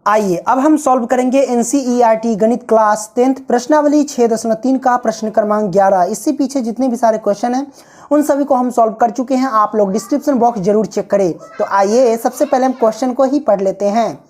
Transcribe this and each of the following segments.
आइए अब हम सॉल्व करेंगे एनसीईआरटी गणित क्लास 10th प्रश्नावली 6.3 का प्रश्न क्रमांक 11। इससे पीछे जितने भी सारे क्वेश्चन हैं उन सभी को हम सॉल्व कर चुके हैं। आप लोग डिस्क्रिप्शन बॉक्स जरूर चेक करें। तो आइए सबसे पहले हम क्वेश्चन को ही पढ़ लेते हैं।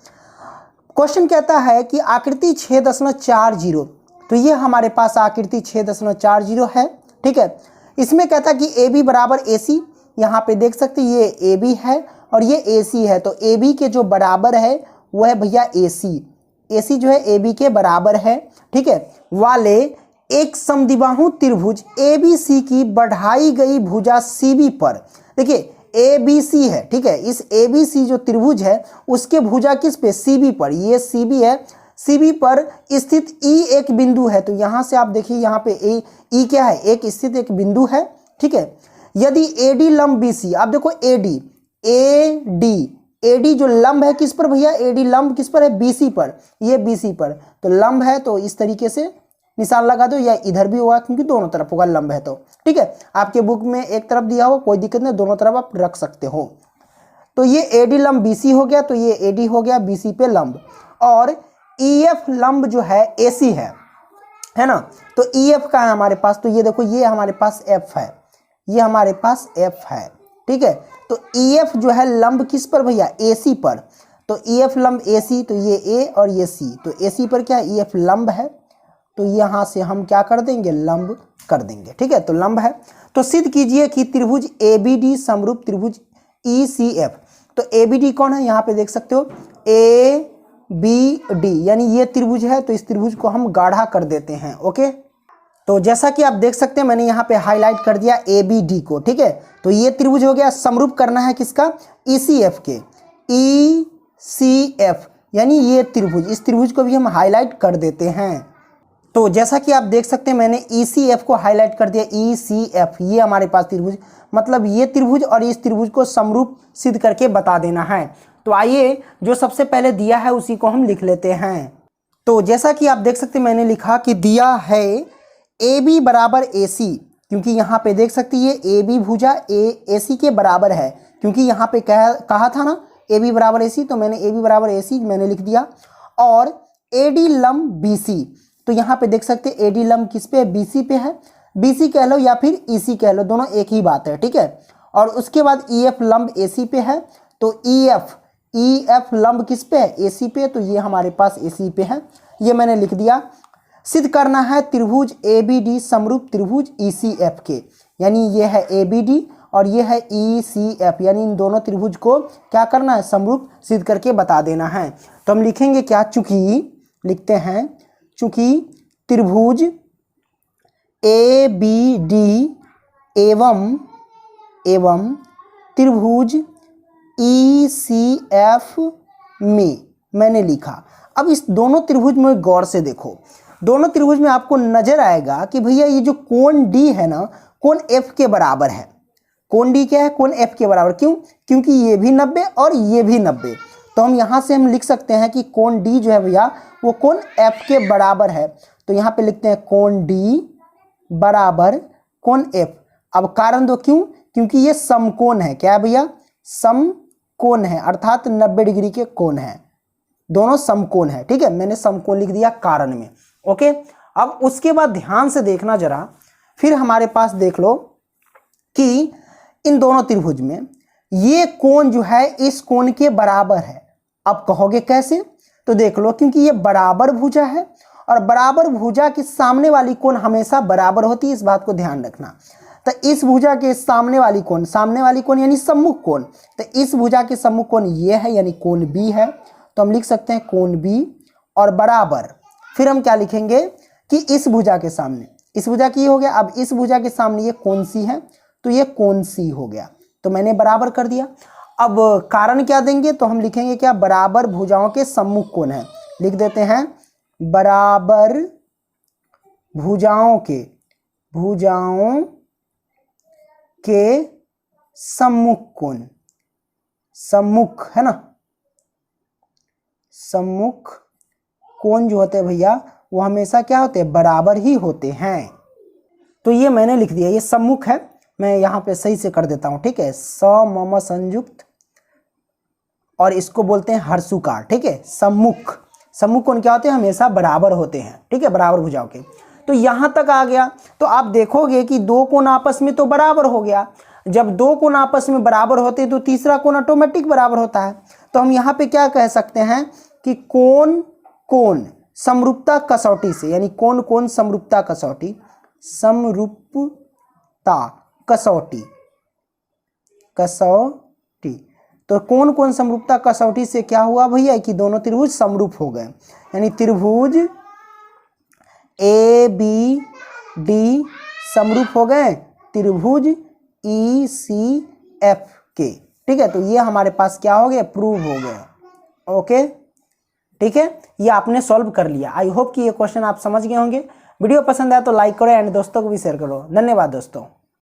क्वेश्चन कहता है कि आकृति 6.40, तो ये हमारे पास आकृति 6.40 है। ठीक है, इसमें कहता है कि ए बी बराबर ए सी। यहाँ पे देख सकते हैं ये ए बी है और ये ए सी है। तो ए बी के जो बराबर है वो है भैया ए सी जो है ए बी के बराबर है। ठीक है, वाले एक समद्विबाहु त्रिभुज ए बी सी की बढ़ाई गई भुजा सी बी पर, देखिए ए बी सी है। ठीक है, इस ए बी सी जो त्रिभुज है उसके भुजा किस पे, सी बी पर। ये सी बी है, सी बी पर स्थित ई एक बिंदु है। तो यहाँ से आप देखिए यहाँ पे ई क्या है, एक स्थित एक बिंदु है। ठीक है, यदि ए डी लंब बी सी, आप देखो ए डी जो लंब है किस पर भैया, ए डी लंब किस पर है, बी सी पर। ये बी सी पर तो लंब है, तो इस तरीके से निशान लगा दो, या इधर भी होगा क्योंकि दोनों तरफ होगा लंब है तो। ठीक है, आपके बुक में एक तरफ दिया हो कोई दिक्कत नहीं, दोनों तरफ आप रख सकते हो। तो ये ए डी लंब बी सी हो गया, तो ये ए डी हो गया बी सी पे लंब, और ई एफ लंब जो है ए सी है ना। तो ई एफ का है हमारे पास, तो ये देखो ये हमारे पास एफ है, ये हमारे पास एफ है। ठीक है, तो ई एफ जो है लंब किस पर भैया, ए सी पर। तो ई एफ लंब ए सी, तो ये ए और ये सी, तो ए सी पर क्या है, ई एफ लंब है। तो यहाँ से हम क्या कर देंगे, लंब कर देंगे। ठीक है, तो लंब है। तो सिद्ध कीजिए कि त्रिभुज ए बी डी समरूप त्रिभुज ई सी एफ। तो ए बी डी कौन है, यहाँ पे देख सकते हो ए बी डी, यानी ये त्रिभुज है। तो इस त्रिभुज को हम गाढ़ा कर देते हैं। ओके, तो जैसा कि आप देख सकते हैं मैंने यहाँ पे हाईलाइट कर दिया ए बी डी को। ठीक है, तो ये त्रिभुज हो गया, समरूप करना है किसका, ई सी एफ के, ई सी एफ, यानी ये त्रिभुज, इस त्रिभुज को भी हम हाईलाइट कर देते हैं। तो जैसा कि आप देख सकते हैं मैंने ई सी एफ को हाईलाइट कर दिया, ई सी एफ, ये हमारे पास त्रिभुज, मतलब ये त्रिभुज और इस त्रिभुज को समरूप सिद्ध करके बता देना है। तो आइए जो सबसे पहले दिया है उसी को हम लिख लेते हैं। तो जैसा कि आप देख सकते हैं मैंने लिखा कि दिया है ए बी बराबर ए सी, क्योंकि यहाँ पे देख सकते हैं ये ए बी भुजा ए सी के बराबर है, क्योंकि यहाँ पे कहा था ना ए बी बराबर ए सी, तो मैंने ए बी बराबर ए सी मैंने लिख दिया। और ए डी लंब बी सी, तो यहाँ पे देख सकते हैं ए डी लंब किस पे है, बी सी पे है। बी सी कह लो या फिर ई सी कह लो, दोनों एक ही बात है। ठीक है, और उसके बाद ई एफ लंब ए सी पे है, तो ई एफ लंब किस पे है, ए सी पे, तो ये हमारे पास ए सी पे है, ये मैंने लिख दिया। सिद्ध करना है त्रिभुज ए बी डी समरूप त्रिभुज ई सी एफ के, यानी ये है ए बी डी और ये है ई सी एफ, यानी इन दोनों त्रिभुज को क्या करना है, समरूप सिद्ध करके बता देना है। तो हम लिखेंगे क्या, चूंकि लिखते हैं चूंकि त्रिभुज ए बी डी एवं त्रिभुज ई सी एफ में, मैंने लिखा। अब इस दोनों त्रिभुज में गौर से देखो, दोनों त्रिभुज में आपको नजर आएगा कि भैया ये जो कोण डी है ना, कोण एफ के बराबर है। कोण डी क्या है, कोण एफ के बराबर। क्यों, क्योंकि ये भी 90 और ये भी 90। तो हम यहाँ से हम लिख सकते हैं कि कोण डी जो है भैया वो कोण एफ के बराबर है। तो यहाँ पे लिखते हैं कोण डी बराबर कोण एफ। अब कारण दो, क्यों, क्योंकि ये समकोण है। क्या है भैया, समकोण है, अर्थात 90 डिग्री के कोण है, दोनों समकोण है। ठीक है, मैंने समकोण लिख दिया कारण में। ओके, अब उसके बाद ध्यान से देखना जरा, फिर हमारे पास देख लो कि इन दोनों त्रिभुज में ये कोण जो है इस कोण के बराबर है। अब कहोगे कैसे, तो देख लो, क्योंकि ये बराबर भुजा है और बराबर भुजा की सामने वाली कोण हमेशा बराबर होती है, इस बात को ध्यान रखना। तो इस भुजा के सामने वाली कोण यानी सम्मुख कोण, तो इस भुजा के सम्मुख कोण ये है, यानी कोण बी है। तो हम लिख सकते हैं कोण बी और बराबर, फिर हम क्या लिखेंगे कि इस भुजा के सामने, इस भुजा की हो गया, अब इस भुजा के सामने ये कोण सी है, तो ये कोण सी हो गया। तो मैंने बराबर कर दिया। अब कारण क्या देंगे, तो हम लिखेंगे क्या, बराबर भुजाओं के सम्मुख कोण है, लिख देते हैं बराबर भुजाओं के सम्मुख कोण, सम्मुख है ना, सम्मुख कोण जो होते हैं भैया वो हमेशा क्या होते हैं, बराबर ही होते हैं। तो ये मैंने लिख दिया, ये सम्मुख है, मैं यहाँ पे सही से कर देता हूँ। ठीक है, स म संयुक्त और इसको बोलते हैं हर्षुकार, ठीक है। सम्मुख, सम्मुख कोण क्या होते हैं, हमेशा बराबर होते हैं, ठीक है, बराबर भुजाओं के। तो यहाँ तक आ गया, तो आप देखोगे कि दो कोण आपस में तो बराबर हो गया। जब दो कोण आपस में बराबर होते हैं तो तीसरा कोण ऑटोमेटिक बराबर होता है। तो हम यहाँ पे क्या कह सकते हैं कि कोण कोण समरूपता कसौटी से, यानी कोण कोण समरूपता कसौटी, समरूपता कसौटी, कसौटी, तो कोण कोण समरूपता कसौटी से क्या हुआ भैया कि दोनों त्रिभुज समरूप हो गए, यानी त्रिभुज ए बी डी समरूप हो गए त्रिभुज ई सी एफ के, ठीक है। तो ये हमारे पास क्या हो गया, प्रूव हो गया। ओके, ठीक है, ये आपने सॉल्व कर लिया। आई होप कि ये क्वेश्चन आप समझ गए होंगे। वीडियो पसंद आया तो लाइक करो एंड दोस्तों को भी शेयर करो। धन्यवाद दोस्तों।